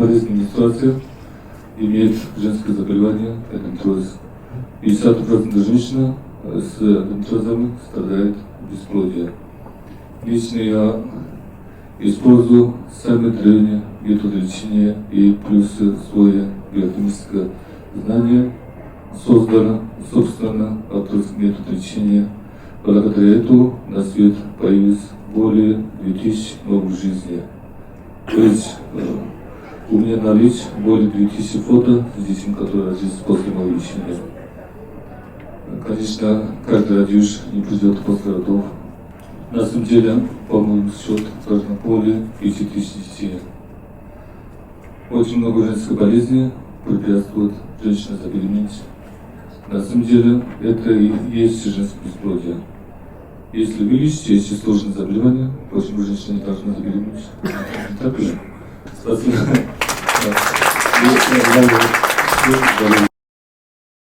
болезнь менструация, имеет женское заболевание эндометриоз. 50% женщин с эндометриозом страдает бесплодием. Лично я использую самые древние методы лечения и плюс свое биохимическое знание, создано собственно авторский метод лечения. Благодаря этому на свет появилось более 2000 новых жизней. То есть у меня наличие более 2000 фото с детьми, которые родились после моего лечения. Конечно, каждый родивший не придет после родов. На самом деле, по моему счету, в каждом поле 5000 детей. Очень много женской болезни препятствует женщине забеременеть. На самом деле, это и есть женское бесплодие. Если вы лечите эти сложные заболевания, почему женщина не должна забеременеть? Так ли? Спасибо.